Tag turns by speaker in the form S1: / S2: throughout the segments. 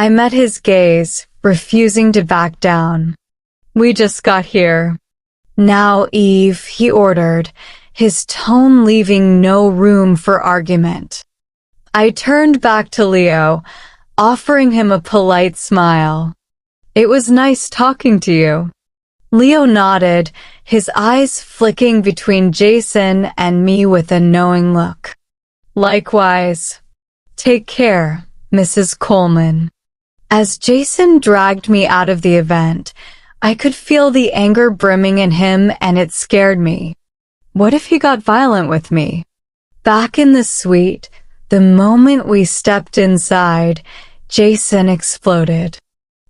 S1: I met his gaze, refusing to back down. "We just got here." "Now, Eve," he ordered, his tone leaving no room for argument. I turned back to Leo, offering him a polite smile. "It was nice talking to you." Leo nodded, his eyes flicking between Jason and me with a knowing look. "Likewise. Take care, Mrs. Coleman." As Jason dragged me out of the event, I could feel the anger brimming in him, and it scared me. What if he got violent with me? Back in the suite, the moment we stepped inside, Jason exploded.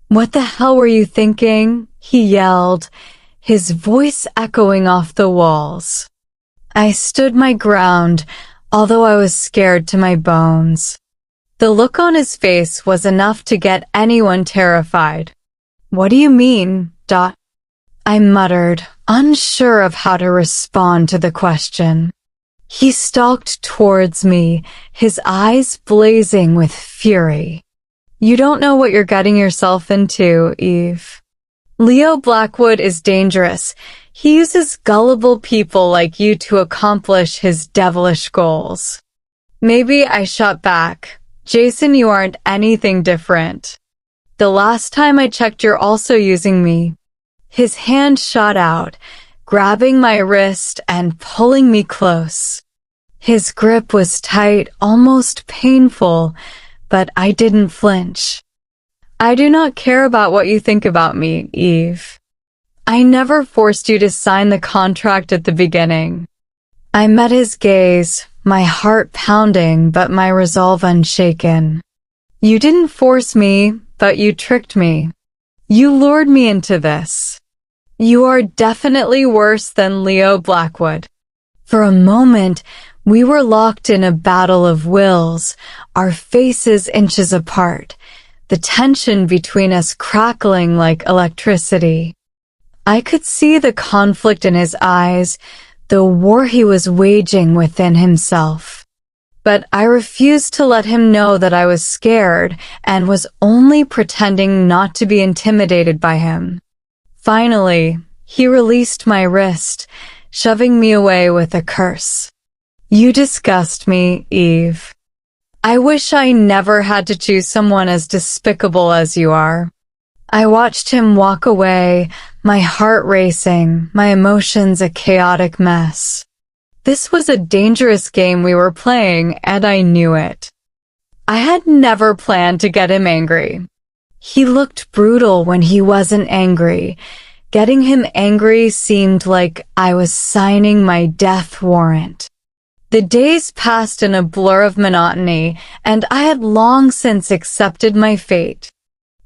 S1: "What the hell were you thinking?" he yelled, his voice echoing off the walls. I stood my ground, although I was scared to my bones. The look on his face was enough to get anyone terrified. "What do you mean, Dot?" I muttered, unsure of how to respond to the question. He stalked towards me, his eyes blazing with fury. "You don't know what you're getting yourself into, Eve. Leo Blackwood is dangerous. He uses gullible people like you to accomplish his devilish goals." Maybe I shot back. "Jason, you aren't anything different. The last time I checked, you're also using me." His hand shot out, grabbing my wrist and pulling me close. His grip was tight, almost painful, but I didn't flinch. "I do not care about what you think about me, Eve. I never forced you to sign the contract at the beginning." I met his gaze, my heart pounding but my resolve unshaken. "You didn't force me, but you tricked me. You lured me into this. You are definitely worse than Leo Blackwood." For a moment, we were locked in a battle of wills, our faces inches apart, the tension between us crackling like electricity. I could see the conflict in his eyes, the war he was waging within himself. But I refused to let him know that I was scared and was only pretending not to be intimidated by him. Finally, he released my wrist, shoving me away with a curse. "You disgust me, Eve. I wish I never had to choose someone as despicable as you are." I watched him walk away, my heart racing, my emotions a chaotic mess. This was a dangerous game we were playing, and I knew it. I had never planned to get him angry. He looked brutal when he wasn't angry. Getting him angry seemed like I was signing my death warrant. The days passed in a blur of monotony, and I had long since accepted my fate.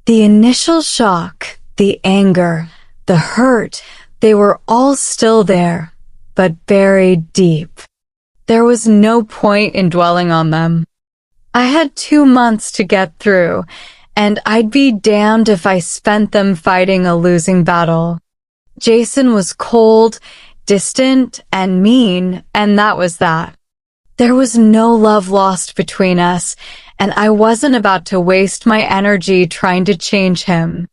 S1: The initial shock, the anger, the hurt, they were all still there, but buried deep. There was no point in dwelling on them. I had 2 months to get through, and I'd be damned if I spent them fighting a losing battle. Jason was cold, distant, and mean, and that was that. There was no love lost between us, and I wasn't about to waste my energy trying to change him.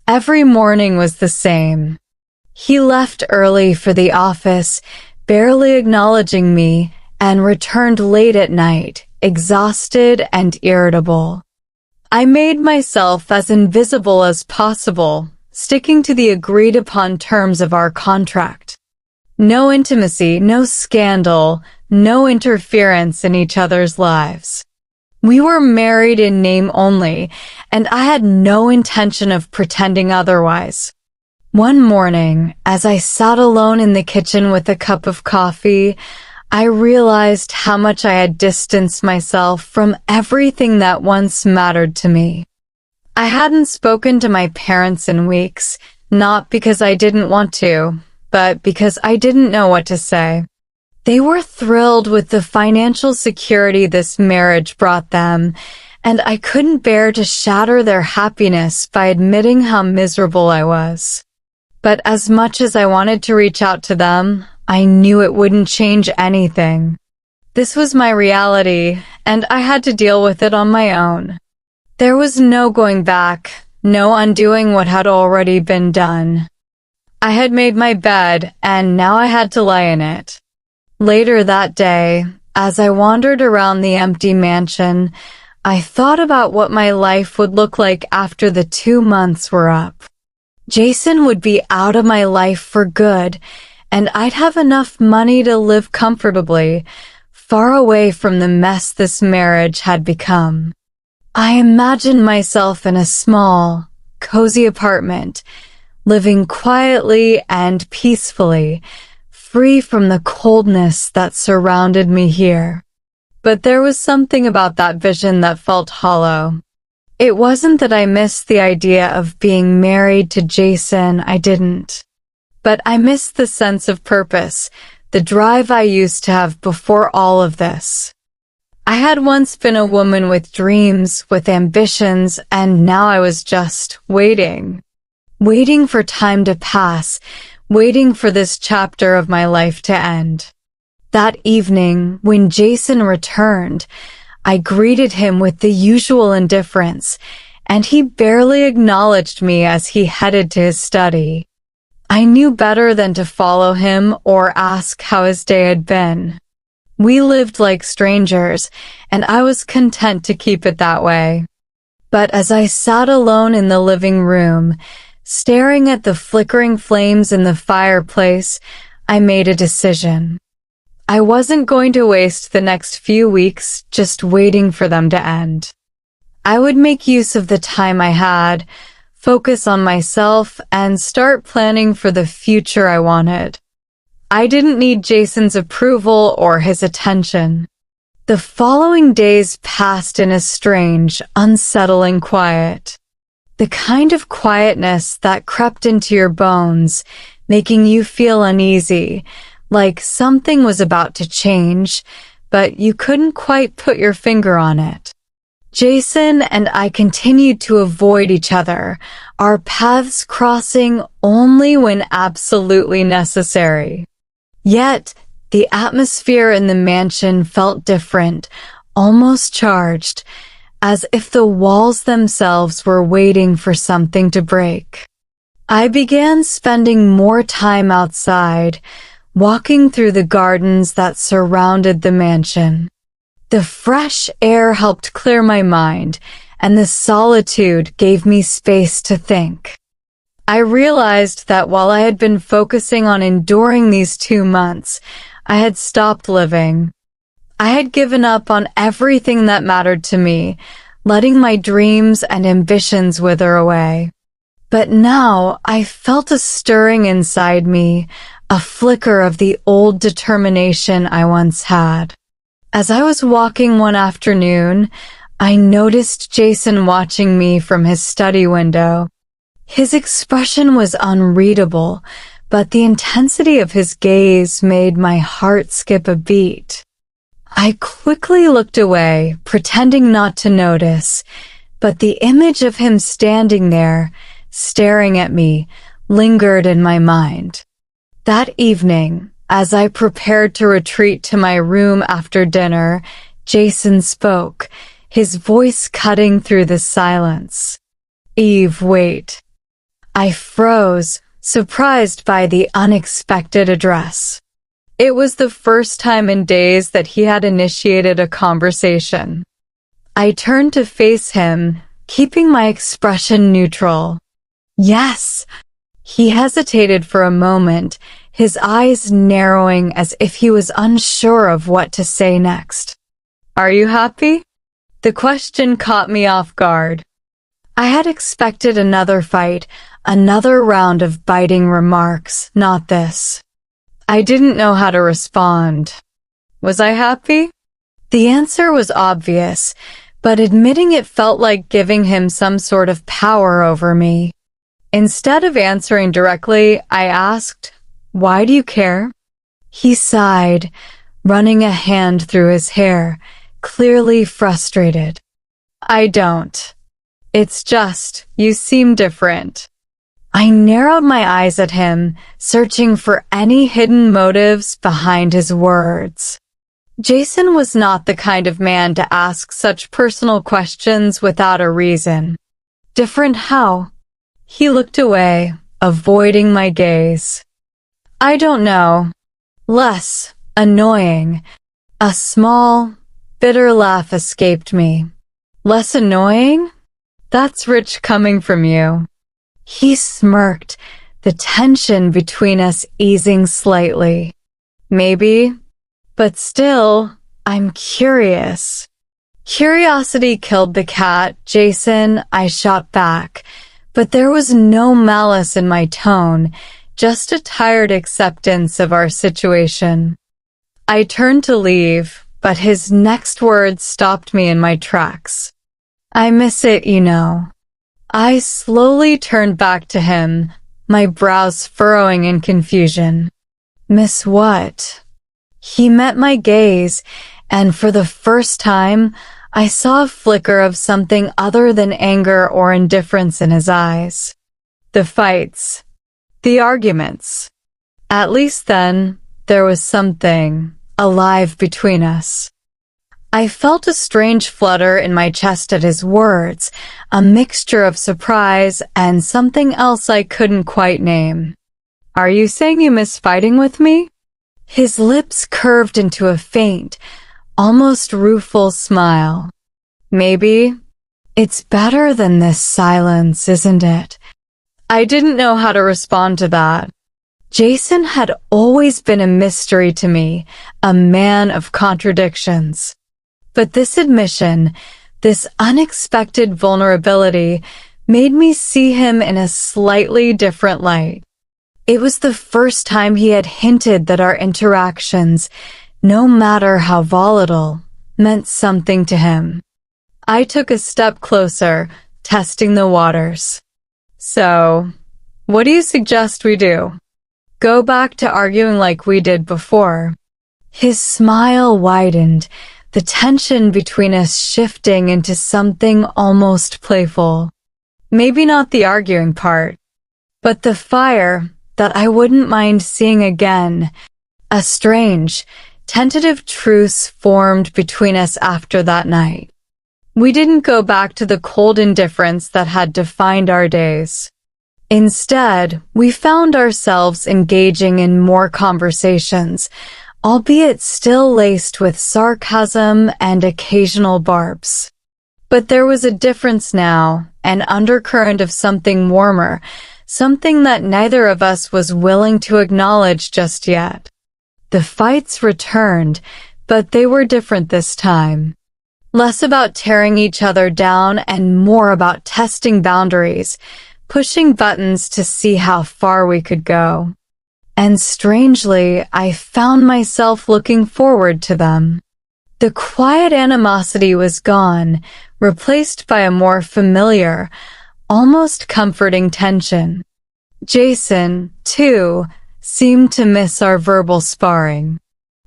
S1: Every morning was the same. He left early for the office, barely acknowledging me, and returned late at night, exhausted and irritable. I made myself as invisible as possible, sticking to the agreed-upon terms of our contract. No intimacy, no scandal, no interference in each other's lives. We were married in name only, and I had no intention of pretending otherwise. One morning, as I sat alone in the kitchen with a cup of coffee, I realized how much I had distanced myself from everything that once mattered to me. I hadn't spoken to my parents in weeks, not because I didn't want to, but because I didn't know what to say. They were thrilled with the financial security this marriage brought them, and I couldn't bear to shatter their happiness by admitting how miserable I was. But as much as I wanted to reach out to them, I knew it wouldn't change anything. This was my reality, and I had to deal with it on my own. There was no going back, no undoing what had already been done. I had made my bed, and now I had to lie in it. Later that day, as I wandered around the empty mansion, I thought about what my life would look like after the 2 months were up. Jason would be out of my life for good, and I'd have enough money to live comfortably, far away from the mess this marriage had become. I imagined myself in a small, cozy apartment, living quietly and peacefully, free from the coldness that surrounded me here. But there was something about that vision that felt hollow. It wasn't that I missed the idea of being married to Jason, I didn't. But I missed the sense of purpose, the drive I used to have before all of this. I had once been a woman with dreams, with ambitions, and now I was just waiting. Waiting for time to pass, waiting for this chapter of my life to end. That evening, when Jason returned, I greeted him with the usual indifference, and he barely acknowledged me as he headed to his study. I knew better than to follow him or ask how his day had been. We lived like strangers, and I was content to keep it that way. But as I sat alone in the living room, staring at the flickering flames in the fireplace, I made a decision. I wasn't going to waste the next few weeks just waiting for them to end. I would make use of the time I had, focus on myself, and start planning for the future I wanted. I didn't need Jason's approval or his attention. The following days passed in a strange, unsettling quiet. The kind of quietness that crept into your bones, making you feel uneasy, like something was about to change, but you couldn't quite put your finger on it. Jason and I continued to avoid each other, our paths crossing only when absolutely necessary. Yet, the atmosphere in the mansion felt different, almost charged, as if the walls themselves were waiting for something to break. I began spending more time outside, walking through the gardens that surrounded the mansion. The fresh air helped clear my mind, and the solitude gave me space to think. I realized that while I had been focusing on enduring these 2 months, I had stopped living. I had given up on everything that mattered to me, letting my dreams and ambitions wither away. But now I felt a stirring inside me, a flicker of the old determination I once had. As I was walking one afternoon, I noticed Jason watching me from his study window. His expression was unreadable, but the intensity of his gaze made my heart skip a beat. I quickly looked away, pretending not to notice, but the image of him standing there, staring at me, lingered in my mind. That evening, as I prepared to retreat to my room after dinner, Jason spoke, his voice cutting through the silence. "Eve, wait." I froze, surprised by the unexpected address. It was the first time in days that he had initiated a conversation. I turned to face him, keeping my expression neutral. "Yes." He hesitated for a moment, his eyes narrowing as if he was unsure of what to say next. "Are you happy?" The question caught me off guard. I had expected another fight, another round of biting remarks, not this. I didn't know how to respond. Was I happy? The answer was obvious, but admitting it felt like giving him some sort of power over me. Instead of answering directly, I asked, "Why do you care?" He sighed, running a hand through his hair, clearly frustrated. "I don't. It's just, you seem different." I narrowed my eyes at him, searching for any hidden motives behind his words. Jason was not the kind of man to ask such personal questions without a reason. Different how? He looked away, avoiding my gaze. I don't know. Less annoying. A small, bitter laugh escaped me. Less annoying? That's rich coming from you. He smirked, the tension between us easing slightly. Maybe, but still, I'm curious. Curiosity killed the cat, Jason, I shot back, but there was no malice in my tone, just a tired acceptance of our situation. I turned to leave, but his next words stopped me in my tracks. I miss it, you know. I slowly turned back to him, my brows furrowing in confusion. Miss what? He met my gaze, and for the first time, I saw a flicker of something other than anger or indifference in his eyes. The fights. The arguments. At least then, there was something alive between us. I felt a strange flutter in my chest at his words, a mixture of surprise and something else I couldn't quite name. Are you saying you miss fighting with me? His lips curved into a faint, almost rueful smile. Maybe. It's better than this silence, isn't it? I didn't know how to respond to that. Jason had always been a mystery to me, a man of contradictions. But this admission, this unexpected vulnerability, made me see him in a slightly different light. It was the first time he had hinted that our interactions, no matter how volatile, meant something to him. I took a step closer, testing the waters. So, what do you suggest we do? Go back to arguing like we did before? His smile widened, the tension between us shifting into something almost playful. Maybe not the arguing part, but the fire that I wouldn't mind seeing again. A strange, tentative truce formed between us after that night. We didn't go back to the cold indifference that had defined our days. Instead, we found ourselves engaging in more conversations, albeit still laced with sarcasm and occasional barbs. But there was a difference now, an undercurrent of something warmer, something that neither of us was willing to acknowledge just yet. The fights returned, but they were different this time. Less about tearing each other down and more about testing boundaries, pushing buttons to see how far we could go. And strangely, I found myself looking forward to them. The quiet animosity was gone, replaced by a more familiar, almost comforting tension. Jason, too, seemed to miss our verbal sparring.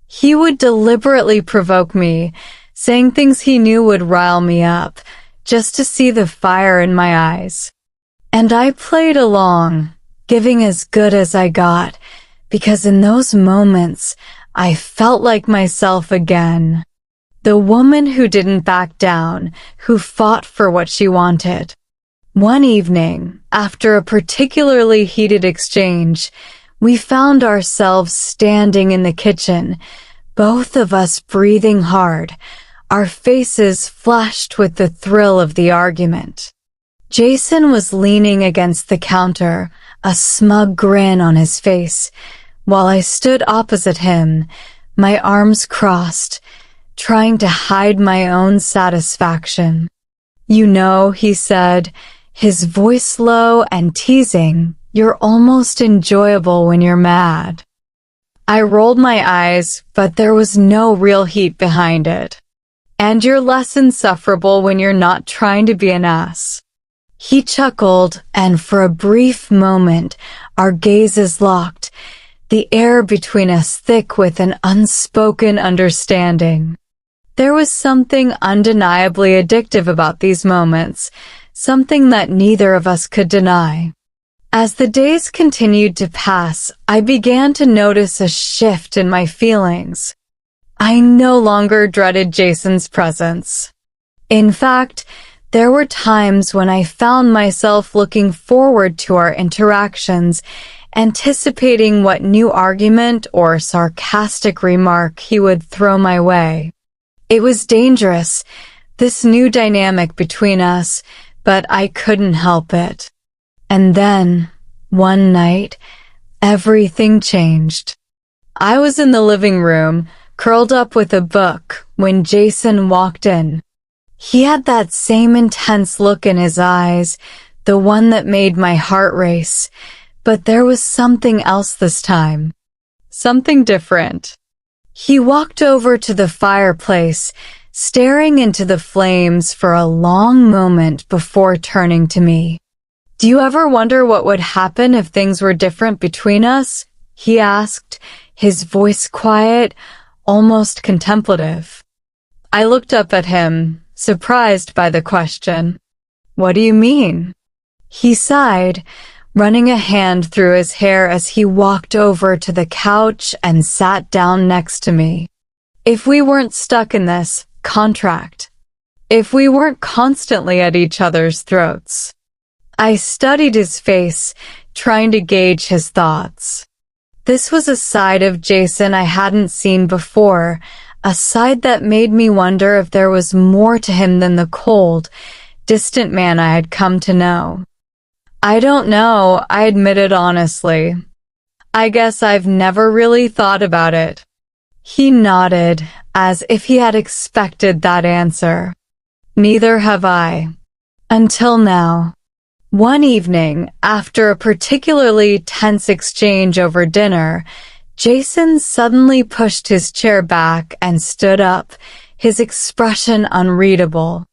S1: He would deliberately provoke me, saying things he knew would rile me up, just to see the fire in my eyes. And I played along, giving as good as I got, because in those moments, I felt like myself again. The woman who didn't back down, who fought for what she wanted. One evening, after a particularly heated exchange, we found ourselves standing in the kitchen, both of us breathing hard, our faces flushed with the thrill of the argument. Jason was leaning against the counter, a smug grin on his face, while I stood opposite him, my arms crossed, trying to hide my own satisfaction. You know, he said, his voice low and teasing, you're almost enjoyable when you're mad. I rolled my eyes, but there was no real heat behind it. And you're less insufferable when you're not trying to be an ass. He chuckled, and for a brief moment, our gazes locked, the air between us thick with an unspoken understanding. There was something undeniably addictive about these moments, something that neither of us could deny. As the days continued to pass, I began to notice a shift in my feelings. I no longer dreaded Jason's presence. In fact, there were times when I found myself looking forward to our interactions, anticipating what new argument or sarcastic remark he would throw my way. It was dangerous, this new dynamic between us, but I couldn't help it. And then, one night, everything changed. I was in the living room, curled up with a book, when Jason walked in. He had that same intense look in his eyes, the one that made my heart race, but there was something else this time. Something different. He walked over to the fireplace, staring into the flames for a long moment before turning to me. "Do you ever wonder what would happen if things were different between us?" he asked, his voice quiet, almost contemplative. I looked up at him, surprised by the question. "What do you mean?" He sighed, running a hand through his hair as he walked over to the couch and sat down next to me. "If we weren't stuck in this contract, if we weren't constantly at each other's throats." I studied his face, trying to gauge his thoughts. This was a side of Jason I hadn't seen before, a side that made me wonder if there was more to him than the cold, distant man I had come to know. "I don't know," I admitted honestly. "I guess I've never really thought about it." He nodded, as if he had expected that answer. "Neither have I. Until now." One evening, after a particularly tense exchange over dinner, Jason suddenly pushed his chair back and stood up, his expression unreadable.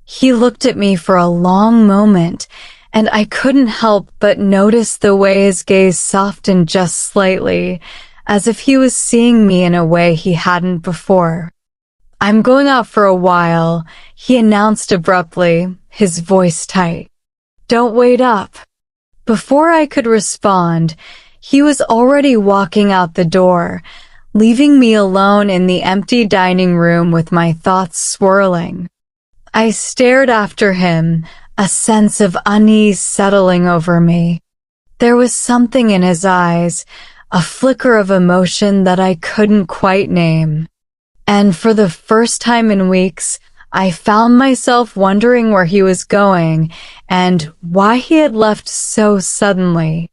S1: He looked at me for a long moment, and I couldn't help but notice the way his gaze softened just slightly, as if he was seeing me in a way he hadn't before. "I'm going out for a while," he announced abruptly, his voice tight. "Don't wait up." Before I could respond, he was already walking out the door, leaving me alone in the empty dining room with my thoughts swirling. I stared after him, a sense of unease settling over me. There was something in his eyes, a flicker of emotion that I couldn't quite name. And for the first time in weeks, I found myself wondering where he was going and why he had left so suddenly.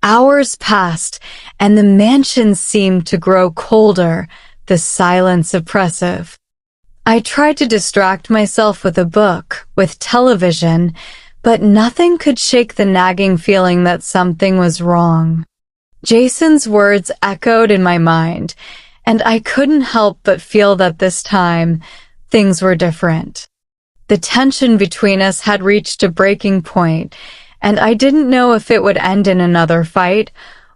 S1: Hours passed, and the mansion seemed to grow colder, the silence oppressive. I tried to distract myself with a book, with television, but nothing could shake the nagging feeling that something was wrong. Jason's words echoed in my mind, and I couldn't help but feel that this time, things were different. The tension between us had reached a breaking point, and I didn't know if it would end in another fight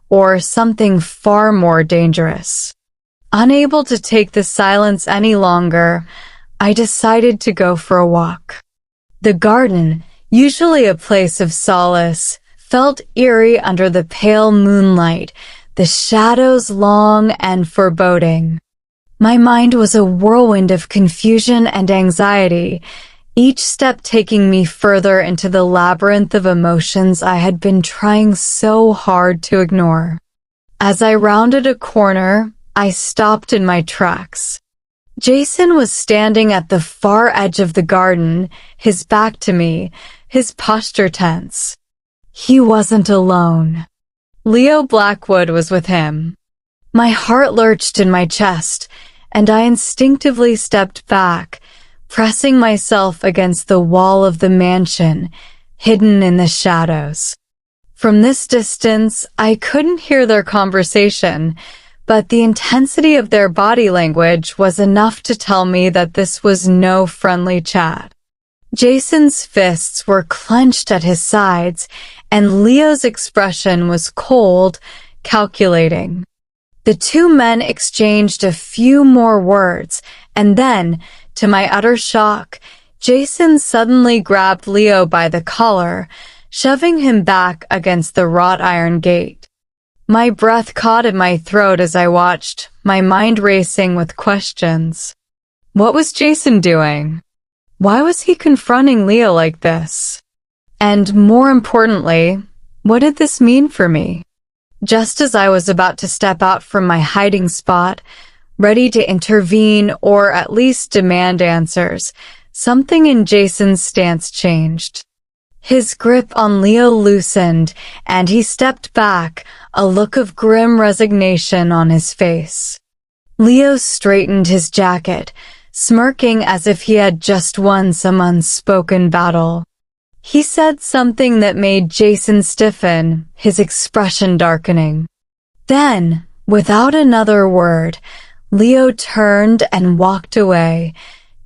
S1: or something far more dangerous. Unable to take the silence any longer, I decided to go for a walk. The garden, usually a place of solace, felt eerie under the pale moonlight, the shadows long and foreboding. My mind was a whirlwind of confusion and anxiety, each step taking me further into the labyrinth of emotions I had been trying so hard to ignore. As I rounded a corner, I stopped in my tracks. Jason was standing at the far edge of the garden, his back to me, his posture tense. He wasn't alone. Leo Blackwood was with him. My heart lurched in my chest, and I instinctively stepped back, pressing myself against the wall of the mansion, hidden in the shadows. From this distance, I couldn't hear their conversation, but the intensity of their body language was enough to tell me that this was no friendly chat. Jason's fists were clenched at his sides, and Leo's expression was cold, calculating. The two men exchanged a few more words, and then, to my utter shock, Jason suddenly grabbed Leo by the collar, shoving him back against the wrought iron gate. My breath caught in my throat as I watched, my mind racing with questions. What was Jason doing? Why was he confronting Leah like this? And more importantly, what did this mean for me? Just as I was about to step out from my hiding spot, ready to intervene or at least demand answers, something in Jason's stance changed. His grip on Leo loosened, and he stepped back, a look of grim resignation on his face. Leo straightened his jacket, smirking as if he had just won some unspoken battle. He said something that made Jason stiffen, his expression darkening. Then, without another word, Leo turned and walked away,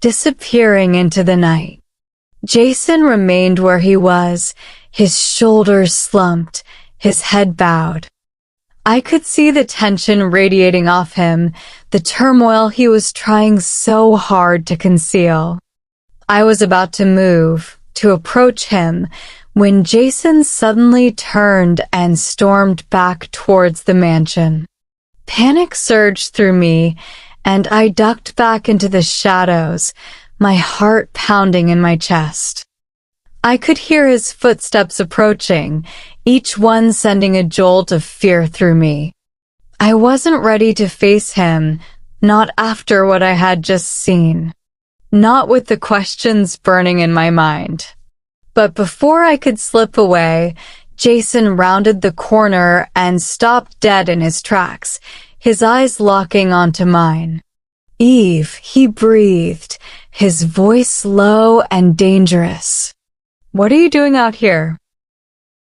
S1: disappearing into the night. Jason remained where he was, his shoulders slumped, his head bowed. I could see the tension radiating off him, the turmoil he was trying so hard to conceal. I was about to move, to approach him, when Jason suddenly turned and stormed back towards the mansion. Panic surged through me, and I ducked back into the shadows, my heart pounding in my chest. I could hear his footsteps approaching, each one sending a jolt of fear through me. I wasn't ready to face him, not after what I had just seen. Not with the questions burning in my mind. But before I could slip away, Jason rounded the corner and stopped dead in his tracks, his eyes locking onto mine. "Eve," he breathed, his voice low and dangerous. "What are you doing out here?"